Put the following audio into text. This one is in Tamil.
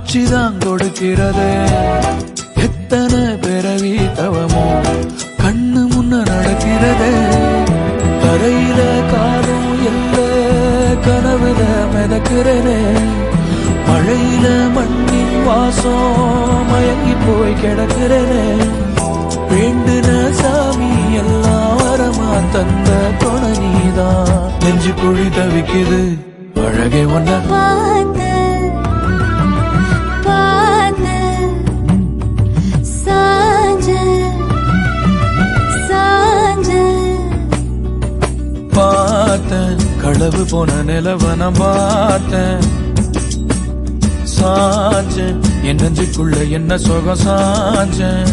உச்சிதான் கொடுக்கிறது. எத்தனை பிறவி தவமோ கண்ணு முன்ன நடக்கிறது. தரையில காலம் எல்ல கனவுல மிதக்கிறனே. மழையில மண்ணின் வாசம் மயங்கி போய் கிடக்கிறனே. வேண்டுன சாமி எல்லாம் வரமா தந்த துணை நீதான். நெஞ்சு குழி தவிக்குது அழகே ஒன்ன பார்த்தேன். களவு போன நிலவன பார்த்தேன். சாஞ்சேன் என் நெஞ்சுக்குள்ள என்ன சுகம் சாஞ்சேன்.